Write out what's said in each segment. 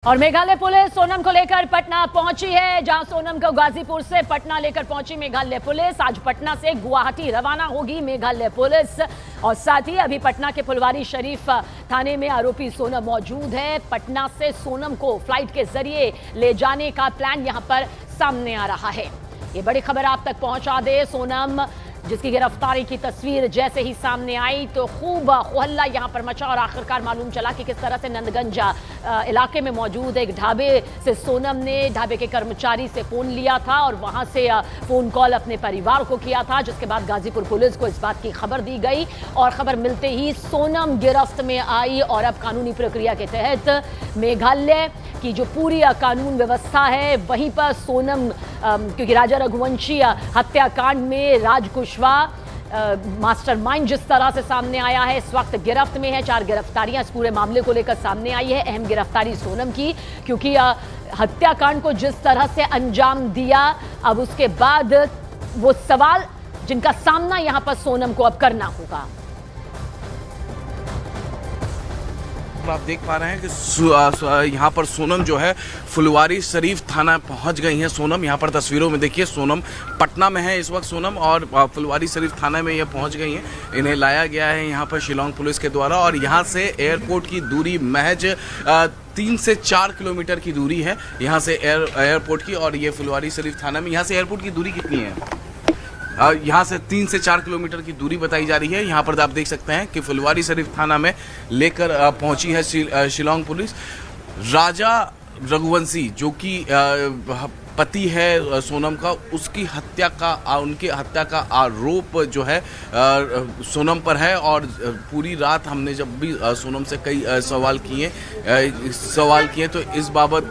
और मेघालय पुलिस सोनम को लेकर पटना पहुंची है, जहां सोनम को गाजीपुर से पटना लेकर पहुंची मेघालय पुलिस। आज पटना से गुवाहाटी रवाना होगी मेघालय पुलिस। और साथ ही अभी पटना के फुलवारी शरीफ थाने में आरोपी सोनम मौजूद है। पटना से सोनम को फ्लाइट के जरिए ले जाने का प्लान यहां पर सामने आ रहा है। ये बड़ी खबर आप तक पहुंचा दे। सोनम जिसकी गिरफ्तारी की तस्वीर जैसे ही सामने आई तो खूब हल्ला यहां पर मचा और आखिरकार मालूम चला कि किस तरह से नंदगंज इलाके में मौजूद एक ढाबे से सोनम ने ढाबे के कर्मचारी से फोन लिया था और वहां से फोन कॉल अपने परिवार को किया था, जिसके बाद गाजीपुर पुलिस को इस बात की खबर दी गई और खबर मिलते ही सोनम गिरफ्त में आई। और अब कानूनी प्रक्रिया के तहत मेघालय की जो पूरी कानून व्यवस्था है वहीं पर सोनम, क्योंकि राजा रघुवंशी हत्याकांड में राज कुशवाहा मास्टरमाइंड जिस तरह से सामने आया है, इस वक्त गिरफ्त में है। 4 गिरफ्तारियां इस पूरे मामले को लेकर सामने आई है। अहम गिरफ्तारी सोनम की, क्योंकि हत्याकांड को जिस तरह से अंजाम दिया, अब उसके बाद वो सवाल जिनका सामना यहां पर सोनम को अब करना होगा। आप देख पा रहे हैं कि यहाँ पर सोनम जो है फुलवारी शरीफ थाना पहुँच गई हैं। सोनम यहाँ पर तस्वीरों में देखिए, सोनम पटना में है इस वक्त सोनम, और फुलवारी शरीफ थाना में ये पहुँच गई हैं। इन्हें लाया गया है यहाँ पर शिलांग पुलिस के द्वारा और यहाँ से एयरपोर्ट की दूरी महज 3 से 4 किलोमीटर की दूरी है यहाँ से एयरपोर्ट की। और ये फुलवारी शरीफ थाना में यहाँ से एयरपोर्ट की दूरी कितनी है? यहाँ से 3 से 4 किलोमीटर की दूरी बताई जा रही है। यहाँ पर आप देख सकते हैं कि फुलवारी शरीफ थाना में लेकर पहुंची है शिलांग पुलिस। राजा रघुवंशी जो कि पति है सोनम का, उनकी हत्या का आरोप जो है सोनम पर है। और पूरी रात हमने जब भी सोनम से कई सवाल किए तो इस बाबत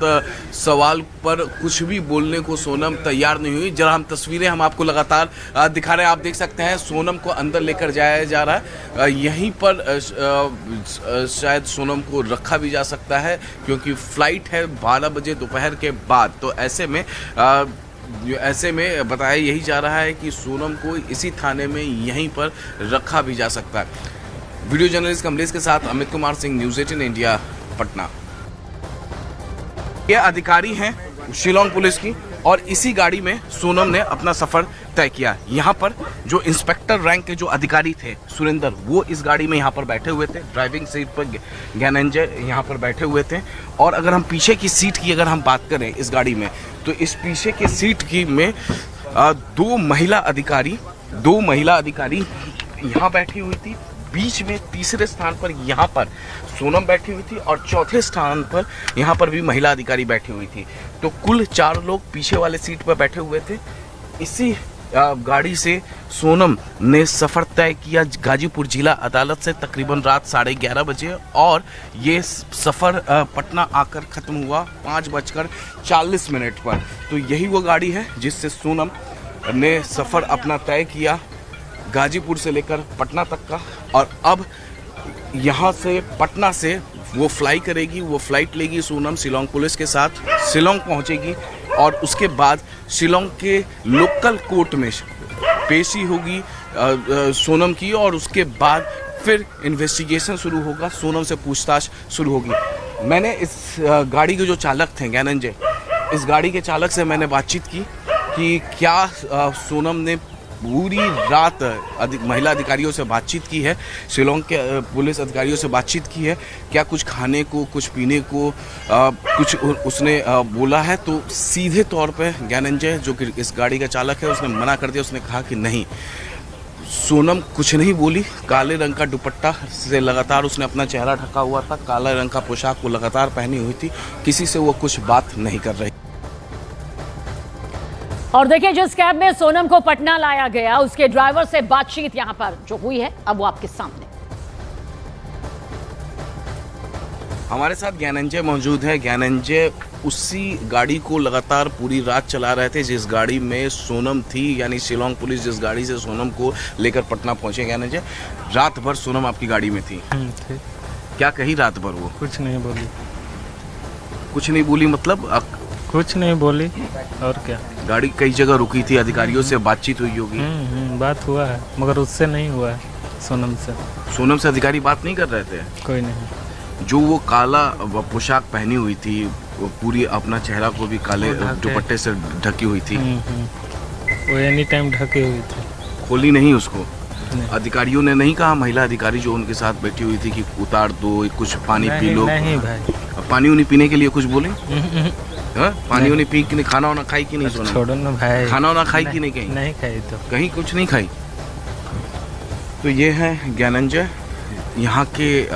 सवाल पर कुछ भी बोलने को सोनम तैयार नहीं हुई। जरा हम तस्वीरें आपको लगातार दिखा रहे हैं, आप देख सकते हैं सोनम को अंदर लेकर जाया जा रहा है। यहीं पर शायद सोनम को रखा भी जा सकता है, क्योंकि फ्लाइट है 12 बजे दोपहर के बाद। तो ऐसे में बताया यही जा रहा है कि सोनम को इसी थाने में यहीं पर रखा भी जा सकता है। वीडियो जर्नलिस्ट कमलेश के साथ अमित कुमार सिंह, न्यूज़ 18 इंडिया, पटना। ये अधिकारी हैं शिलांग पुलिस की और इसी गाड़ी में सोनम ने अपना सफ़र तय किया। यहाँ पर जो इंस्पेक्टर रैंक के जो अधिकारी थे सुरेंद्र, वो इस गाड़ी में यहाँ पर बैठे हुए थे। ड्राइविंग सीट पर ज्ञानेंजय यहाँ पर बैठे हुए थे। और अगर हम पीछे की सीट की अगर हम बात करें इस गाड़ी में, तो इस पीछे की सीट की में 2 महिला अधिकारी यहाँ बैठी हुई थी। बीच में तीसरे स्थान पर यहाँ पर सोनम बैठी हुई थी और चौथे स्थान पर यहाँ पर भी महिला अधिकारी बैठी हुई थी। तो कुल 4 लोग पीछे वाले सीट पर बैठे हुए थे। इसी गाड़ी से सोनम ने सफ़र तय किया गाजीपुर जिला अदालत से तकरीबन रात 11:30 बजे, और ये सफ़र पटना आकर ख़त्म हुआ 5:40 पर। तो यही वो गाड़ी है जिससे सोनम ने सफ़र अपना तय किया गाजीपुर से लेकर पटना तक का। और अब यहाँ से पटना से वो फ्लाइट लेगी सोनम शिलांग पुलिस के साथ, शिलांग पहुँचेगी और उसके बाद शिलांग के लोकल कोर्ट में पेशी होगी सोनम की। और उसके बाद फिर इन्वेस्टिगेशन शुरू होगा, सोनम से पूछताछ शुरू होगी। मैंने इस गाड़ी के जो चालक थे ज्ञानेंजय, इस गाड़ी के चालक से मैंने बातचीत की कि क्या सोनम ने पूरी रात महिला अधिकारियों से बातचीत की है, शिलांग के पुलिस अधिकारियों से बातचीत की है, क्या कुछ खाने को, कुछ पीने को कुछ उसने बोला है। तो सीधे तौर पे ज्ञानेंजय जो कि इस गाड़ी का चालक है, उसने मना कर दिया। उसने कहा कि नहीं, सोनम कुछ नहीं बोली। काले रंग का दुपट्टा से लगातार उसने अपना चेहरा ढका हुआ था, काले रंग का पोशाक वो लगातार पहनी हुई थी, किसी से वो कुछ बात नहीं कर रही। और देखिए, जिस कैब में सोनम को पटना लाया गया उसके ड्राइवर से बातचीत यहां पर जो हुई है, अब वो आपके सामने। हमारे साथ ज्ञानेंजय मौजूद है। ज्ञानेंजय उसी गाड़ी को लगातार पूरी रात चला रहे थे जिस गाड़ी में सोनम थी, यानी शिलांग पुलिस जिस गाड़ी से सोनम को लेकर पटना पहुंचे। ज्ञानेंजय, रात भर सोनम आपकी गाड़ी में थी। क्या कही रात भर वो? कुछ नहीं बोली। कुछ नहीं बोली मतलब? कुछ नहीं बोली और क्या। गाड़ी कई जगह रुकी थी, अधिकारियों से बातचीत हुई होगी। बात हुआ है, मगर उससे नहीं हुआ है, सोनम से। सोनम से अधिकारी बात नहीं कर रहे थे? कोई नहीं। जो वो काला पोशाक पहनी हुई थी, वो पूरी अपना चेहरा को भी काले दुपट्टे से ढकी हुई थी। वो एनी टाइम ढके हुए थे। खोली नहीं उसको? नहीं। अधिकारियों ने नहीं कहा, महिला अधिकारी जो उनके साथ बैठी हुई थी, कि उतार दो, कुछ पानी पी लो? नहीं भाई। पानी उनी पीने के लिए कुछ बोले? पानी उनी पी कि खाना वाना खाई कि नहीं? सोना छोड़ो ना भाई। खाना वाना खाई कि नहीं? कहीं नहीं खाई। तो कहीं कुछ नहीं खाई। तो ये है ज्ञानंजय, यहाँ के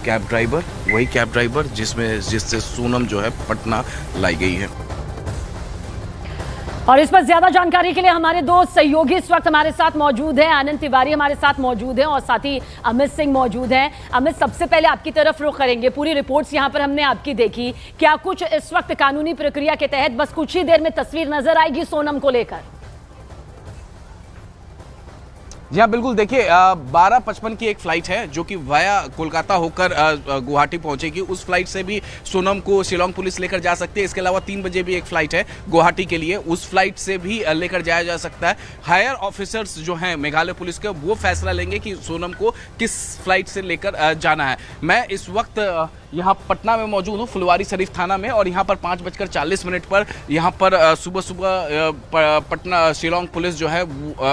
कैब ड्राइवर, वही कैब ड्राइवर जिससे सोनम जो है पटना लाई गई है। और इस पर ज्यादा जानकारी के लिए हमारे दो सहयोगी इस वक्त हमारे साथ मौजूद हैं। आनंद तिवारी हमारे साथ मौजूद हैं और साथ ही अमित सिंह मौजूद हैं। अमित, सबसे पहले आपकी तरफ रुख करेंगे। पूरी रिपोर्ट्स यहां पर हमने आपकी देखी, क्या कुछ इस वक्त कानूनी प्रक्रिया के तहत बस कुछ ही देर में तस्वीर नजर आएगी सोनम को लेकर? जी हाँ, बिल्कुल। देखिए, 12:55 की एक फ़्लाइट है जो कि वाया कोलकाता होकर गुवाहाटी पहुंचेगी। उस फ्लाइट से भी सोनम को शिलोंग पुलिस लेकर जा सकती है। इसके अलावा 3 बजे भी एक फ़्लाइट है गुवाहाटी के लिए, उस फ्लाइट से भी लेकर जाया जा सकता है। हायर ऑफिसर्स जो हैं मेघालय पुलिस के, वो फैसला लेंगे कि सोनम को किस फ्लाइट से लेकर जाना है। मैं इस वक्त यहाँ पटना में मौजूद हूँ, फुलवारी शरीफ थाना में, और यहाँ पर 5:40 पर यहाँ पर सुबह पटना शिलोंग पुलिस जो है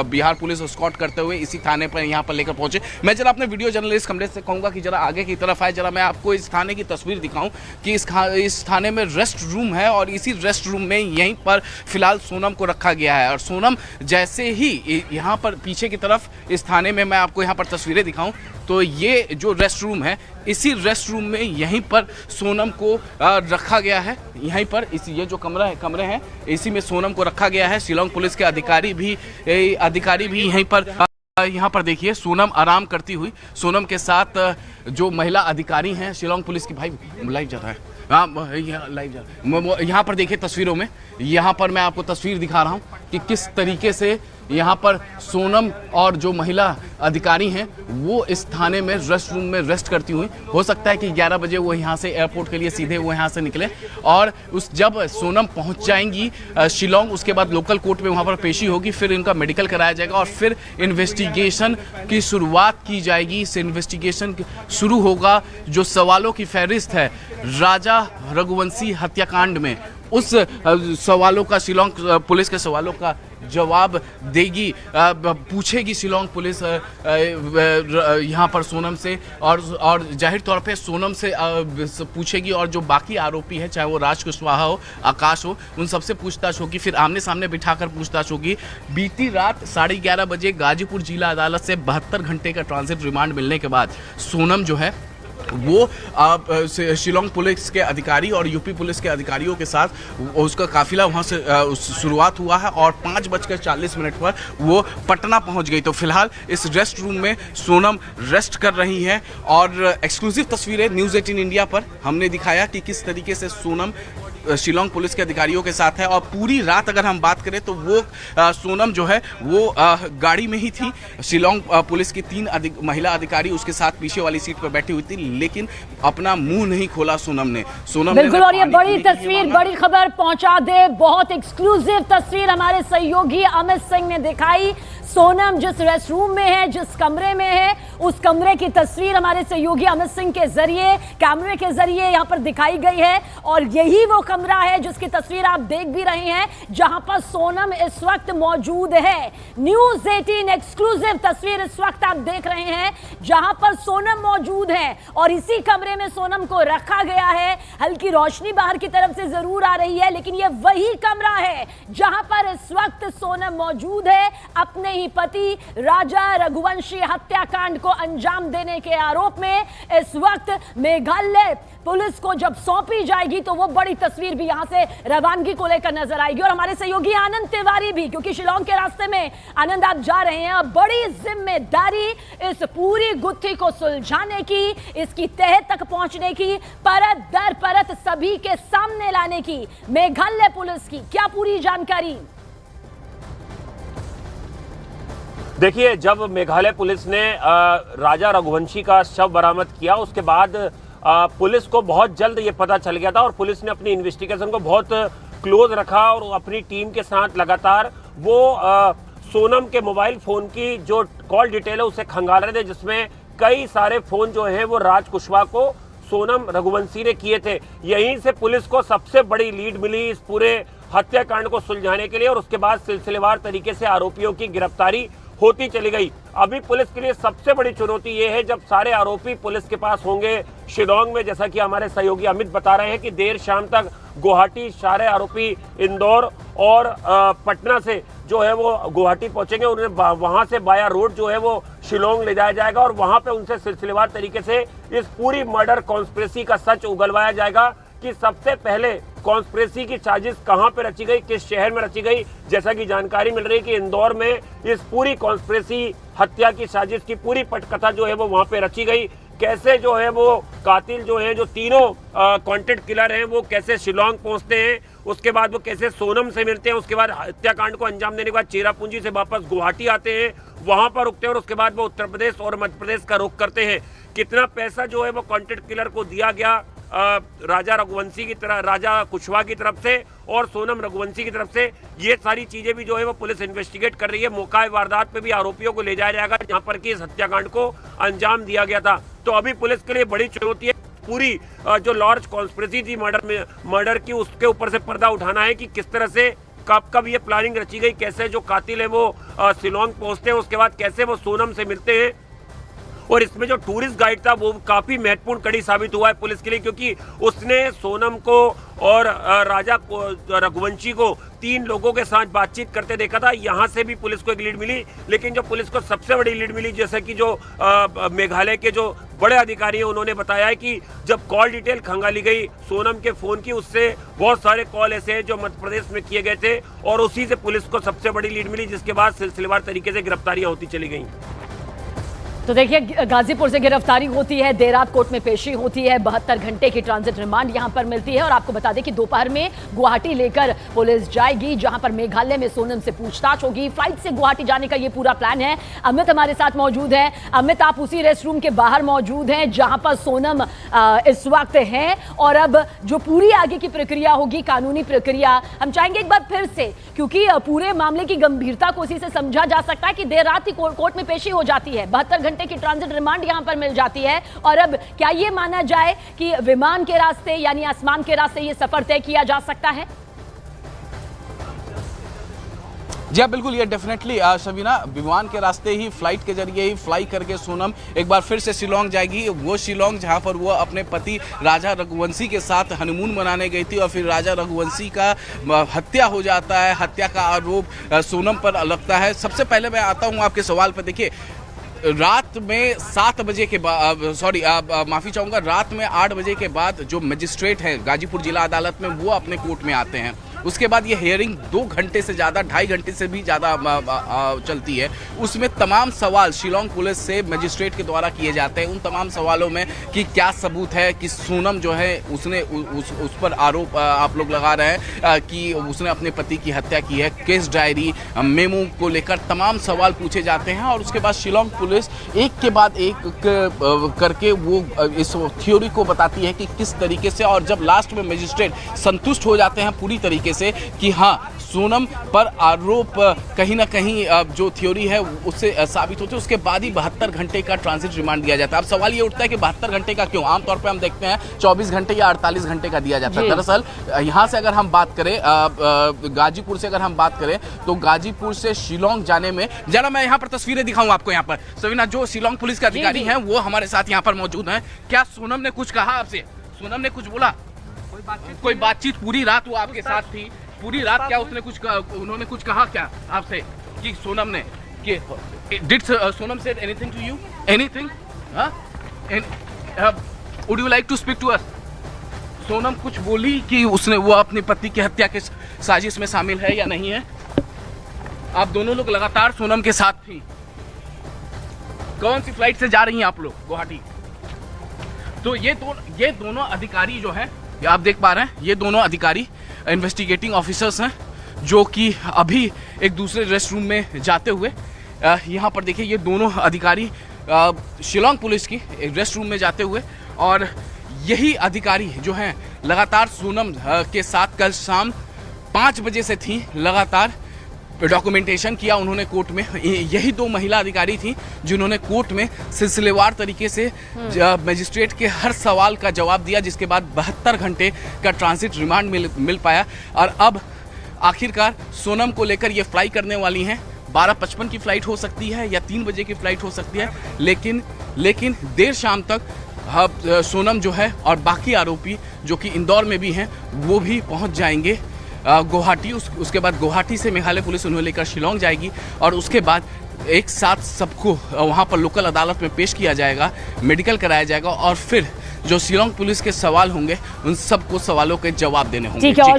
बिहार पुलिस स्कॉट करते हुए इसी थाने पर यहाँ पर लेकर पहुंचे। मैं जरा अपने वीडियो जर्नलिस्ट कमरे से कहूँगा कि जरा आगे की तरफ आए, जरा मैं आपको इस थाने की तस्वीर दिखाऊं कि इस थाने में रेस्ट रूम है और इसी रेस्ट रूम में यहीं पर फिलहाल सोनम को रखा गया है। और सोनम जैसे ही यहाँ पर पीछे की तरफ इस थाने में मैं आपको यहाँ पर तस्वीरें दिखाऊं तो ये जो रेस्ट रूम है, इसी रेस्ट रूम में यहीं पर सोनम को रखा गया है। यहीं पर ये जो कमरे हैं, इसी में सोनम को रखा गया है। शिलोंग पुलिस के अधिकारी भी यहीं पर यहाँ पर देखिए सोनम आराम करती हुई, सोनम के साथ जो महिला अधिकारी हैं शिलोंग पुलिस की, भाई लाइव जा रहा है, हाँ लाइव जा रहा है। यहाँ पर देखिए तस्वीरों में, यहाँ पर मैं आपको तस्वीर दिखा रहा हूँ कि किस तरीके से यहाँ पर सोनम और जो महिला अधिकारी हैं वो इस थाने में रेस्ट रूम में रेस्ट करती हुई, हो सकता है कि 11 बजे वो यहाँ से एयरपोर्ट के लिए सीधे वो यहाँ से निकले और जब सोनम पहुँच जाएंगी शिलोंग, उसके बाद लोकल कोर्ट में वहाँ पर पेशी होगी, फिर इनका मेडिकल कराया जाएगा और फिर इन्वेस्टिगेशन की शुरुआत की जाएगी। इस इन्वेस्टिगेशन शुरू होगा जो सवालों की फहरिस्त है राजा रघुवंशी हत्याकांड में, उस सवालों का शिलोंग पुलिस के सवालों का जवाब देगी, पूछेगी शिलोंग पुलिस यहाँ पर सोनम से, और जाहिर तौर पे सोनम से पूछेगी और जो बाकी आरोपी है, चाहे वो राज कुशवाहा हो, आकाश हो, उन सबसे पूछताछ होगी। फिर आमने सामने बिठाकर पूछताछ होगी। बीती रात 11:30 बजे गाजीपुर जिला अदालत से 72 घंटे का ट्रांजिट रिमांड मिलने के बाद सोनम जो है वो शिलोंग पुलिस के अधिकारी और यूपी पुलिस के अधिकारियों के साथ उसका काफिला वहाँ से शुरुआत हुआ है और 5:40 पर वो पटना पहुँच गई। तो फिलहाल इस रेस्ट रूम में सोनम रेस्ट कर रही हैं और एक्सक्लूसिव तस्वीरें न्यूज़ 18 इंडिया पर हमने दिखाया कि किस तरीके से सोनम शिलोंग पुलिस के अधिकारियों के साथ है। और पूरी रात अगर हम बात करें तो वो सोनम जो है वो गाड़ी में ही थी। शिलोंग पुलिस की 3 महिला अधिकारी उसके साथ पीछे वाली सीट पर बैठी हुई थी, लेकिन अपना मुंह नहीं खोला सोनम ने। बिल्कुल, और ये बड़ी तस्वीर, बड़ी खबर पहुंचा दे, बहुत एक्सक्लूसिव तस्वीर हमारे सहयोगी अमित सिंह ने दिखाई। सोनम जिस रेस्ट रूम में है, जिस कमरे में है, उस कमरे की तस्वीर हमारे सहयोगी अमित सिंह के जरिए, कैमरे के जरिए यहाँ पर दिखाई गई है। और यही वो कमरा है जिसकी तस्वीर आप देख भी रहे हैं, जहां पर सोनम इस वक्त मौजूद है। न्यूज़ 18 एक्सक्लूसिव तस्वीर इस वक्त आप देख रहे हैं, जहां पर सोनम मौजूद है और इसी कमरे में सोनम को रखा गया है। हल्की रोशनी बाहर की तरफ से जरूर आ रही है, लेकिन यह वही कमरा है जहां पर इस वक्त सोनम मौजूद है, अपने पति राजा रघुवंशी हत्याकांड को अंजाम देने के आरोप में। इस वक्त मेघालय पुलिस को जब सौंपी जाएगी तो वो बड़ी तस्वीर भी यहां से रवानगी को लेकर नजर आएगी। और हमारे सहयोगी आनंद तिवारी भी, क्योंकि शिलोंग के रास्ते में आनंद आप जा रहे हैं, अब बड़ी जिम्मेदारी इस पूरी गुत्थी को सुलझाने की, इसकी तह तक पहुंचने की, परत दर परत सभी के सामने लाने की मेघालय पुलिस की क्या पूरी जानकारी? देखिए, जब मेघालय पुलिस ने राजा रघुवंशी का शव बरामद किया, उसके बाद पुलिस को बहुत जल्द ये पता चल गया था और पुलिस ने अपनी इन्वेस्टिगेशन को बहुत क्लोज रखा और अपनी टीम के साथ लगातार वो सोनम के मोबाइल फोन की जो कॉल डिटेल है उसे खंगाल रहे थे, जिसमें कई सारे फोन जो है वो राज कुशवाहा को सोनम रघुवंशी ने किए थे। यहीं से पुलिस को सबसे बड़ी लीड मिली इस पूरे हत्याकांड को सुलझाने के लिए, और उसके बाद सिलसिलेवार तरीके से आरोपियों की गिरफ्तारी होती चली गई। अभी पुलिस के लिए सबसे बड़ी चुनौती ये है, जब सारे आरोपी पुलिस के पास होंगे शिलोंग में, जैसा कि हमारे सहयोगी अमित बता रहे हैं कि देर शाम तक गुवाहाटी सारे आरोपी इंदौर और पटना से जो है वो गुवाहाटी पहुंचेंगे। उन्हें वहां से बाया रोड जो है वो शिलोंग ले जाया जाएगा और वहां पे उनसे सिलसिलेवार तरीके से इस पूरी मर्डर कॉन्स्पिरेसी का सच उगलवाया जाएगा कि सबसे पहले कॉन्स्पिरेसी की साजिश कहां पे रची गई, किस शहर में रची गई। जैसा कि जानकारी मिल रही है कि इंदौर में इस पूरी कॉन्स्पिरेसी हत्या की साजिश की पूरी पटकथा जो है वो वहां पे रची गई। कैसे जो है वो कातिल जो है, जो तीनों कॉन्टेंट किलर हैं, वो कैसे शिलोंग पहुंचते हैं, उसके बाद वो कैसे सोनम से मिलते हैं, उसके बाद हत्याकांड को अंजाम देने के बाद चेरापूंजी से वापस गुवाहाटी आते हैं, वहां पर रुकते हैं और उसके बाद वो उत्तर प्रदेश और मध्य प्रदेश का रुख करते हैं। कितना पैसा जो है वो कॉन्टेंट किलर को दिया गया राजा रघुवंशी की तरफ, राजा कुशवाहा की तरफ से और सोनम रघुवंशी की तरफ से, ये सारी चीजें भी जो है वो पुलिस इन्वेस्टिगेट कर रही है। मौका वारदात पे भी आरोपियों को ले जाया जाएगा जहां पर कि इस हत्याकांड को अंजाम दिया गया था। तो अभी पुलिस के लिए बड़ी चुनौती है पूरी जो लार्ज कॉन्स्पिरेसी थी मर्डर की, उसके ऊपर से पर्दा उठाना है कि किस तरह से कब ये प्लानिंग रची गई, कैसे जो कातिल है वो शिलोंग पहुंचते हैं, उसके बाद कैसे वो सोनम से मिलते हैं। और इसमें जो टूरिस्ट गाइड था वो काफी महत्वपूर्ण कड़ी साबित हुआ है पुलिस के लिए, क्योंकि उसने सोनम को और राजा रघुवंशी को 3 लोगों के साथ बातचीत करते देखा था। यहां से भी पुलिस को एक लीड मिली, लेकिन जो पुलिस को सबसे बड़ी लीड मिली, जैसे कि जो मेघालय के जो बड़े अधिकारी हैं उन्होंने बताया है कि जब कॉल डिटेल खंगाली गई सोनम के फोन की, उससे बहुत सारे कॉल ऐसे हैं जो मध्य प्रदेश में किए गए थे और उसी से पुलिस को सबसे बड़ी लीड मिली, जिसके बाद सिलसिलेवार तरीके से गिरफ्तारियां होती चली गई। तो देखिए, गाजीपुर से गिरफ्तारी होती है, देर रात कोर्ट में पेशी होती है, 72 घंटे की ट्रांजिट रिमांड यहां पर मिलती है और आपको बता दें कि दोपहर में गुवाहाटी लेकर पुलिस जाएगी, जहां पर मेघालय में सोनम से पूछताछ होगी। फ्लाइट से गुवाहाटी जाने का ये पूरा प्लान है। अमित हमारे साथ मौजूद है। अमित, आप उसी रेस्ट रूम के बाहर मौजूद हैं जहां पर सोनम इस वक्त है, और अब जो पूरी आगे की प्रक्रिया होगी, कानूनी प्रक्रिया, हम चाहेंगे एक बार फिर से, क्योंकि पूरे मामले की गंभीरता को उसी से समझा जा सकता है कि देर रात ही कोर्ट में पेशी हो जाती है, 72 घंटे की ट्रांजिट रिमांड यहां पर मिल जाती है, और अब क्या यह माना जाए कि विमान के रास्ते यानी आसमान के रास्ते यह सफर तय किया जा सकता है? जी बिल्कुल, ये डेफिनेटली शबीना, विमान के रास्ते ही, फ्लाइट के जरिए ही फ्लाई करके सोनम एक बार फिर से शिलोंग जाएगी। वो शिलोंग जहां पर वो अपने पति राजा रघुवंशी के साथ हनीमून मनाने गई थी और फिर राजा रघुवंशी का हत्या हो जाता है, हत्या का आरोप सोनम पर लगता है। सबसे पहले मैं आता हूं आपके सवाल पर। देखिए, रात में 7 बजे के बाद, माफ़ी चाहूँगा, रात में 8 बजे के बाद जो मजिस्ट्रेट हैं गाजीपुर जिला अदालत में, वो अपने कोर्ट में आते हैं। उसके बाद ये हियरिंग 2 घंटे से ज़्यादा, 2.5 घंटे से भी ज़्यादा चलती है। उसमें तमाम सवाल शिलोंग पुलिस से मजिस्ट्रेट के द्वारा किए जाते हैं। उन तमाम सवालों में कि क्या सबूत है कि सोनम जो है उसने उस पर आरोप आप लोग लगा रहे हैं कि उसने अपने पति की हत्या की है, केस डायरी, मेमो को लेकर तमाम सवाल पूछे जाते हैं। और उसके बाद शिलोंग पुलिस एक के बाद एक करके वो इस थ्योरी को बताती है कि किस तरीके से, और जब लास्ट में मजिस्ट्रेट संतुष्ट हो जाते हैं पूरी तरीके से कि हाँ सोनम पर आरोप कहीं ना कहीं जो थ्योरी है उससे साबित होते हैं, उसके बाद ही 72 घंटे का ट्रांजिट रिमांड दिया जाता है। अब सवाल ये उठता है कि 72 घंटे का क्यों? आमतौर पे हम देखते हैं 24 घंटे या 48 घंटे का दिया जाता है। दरअसल यहाँ से अगर हम बात करें, गाजीपुर से अगर हम बात करें, तो गाजीपुर से शिलोंग जाने में, जरा मैं यहाँ पर तस्वीरें दिखाऊं आपको। यहाँ पर सवीना, जो शिलोंग पुलिस के अधिकारी हैं वो हमारे साथ यहाँ पर मौजूद हैं। क्या सोनम ने कुछ कहा आपसे? सोनम ने कुछ बोला? कोई बातचीत? पूरी रात वो आपके साथ थी, पूरी रात क्या उसने कुछ उन्होंने कुछ कहा क्या आपसे कि सोनम ने, कि did Sonam said anything to you? Anything? Would you like to speak to us? Sonam कुछ बोली कि उसने, वो अपने पति की हत्या के साजिश में शामिल है या नहीं है? आप दोनों लोग लगातार सोनम के साथ थी। कौन सी फ्लाइट से जा रही हैं आप लोग गुवाहाटी? तो ये दोनों अधिकारी जो हैं, आप देख पा रहे हैं, ये दोनों अधिकारी इन्वेस्टिगेटिंग ऑफिसर्स हैं, जो कि अभी एक दूसरे रेस्ट रूम में जाते हुए यहाँ पर देखिए, ये दोनों अधिकारी शिलोंग पुलिस की एक रेस्ट रूम में जाते हुए, और यही अधिकारी जो हैं लगातार सोनम के साथ कल शाम 5 बजे से थी, लगातार डॉक्यूमेंटेशन किया उन्होंने कोर्ट में। यही 2 महिला अधिकारी थी जिन्होंने कोर्ट में सिलसिलेवार तरीके से मजिस्ट्रेट के हर सवाल का जवाब दिया, जिसके बाद 72 घंटे का ट्रांजिट रिमांड मिल पाया। और अब आखिरकार सोनम को लेकर ये फ्लाई करने वाली हैं। 12:55 की फ्लाइट हो सकती है या 3 बजे की फ्लाइट हो सकती है, लेकिन देर शाम तक सोनम जो है और बाकी आरोपी जो कि इंदौर में भी हैं वो भी पहुंच जाएंगे गुवाहाटी। उसके बाद गुवाहाटी से मेघालय पुलिस उन्हें लेकर शिलोंग जाएगी और उसके बाद एक साथ सबको वहां पर लोकल अदालत में पेश किया जाएगा, मेडिकल कराया जाएगा और फिर जो शिलोंग पुलिस के सवाल होंगे उन सबको सवालों के जवाब देने होंगे। ठीक है।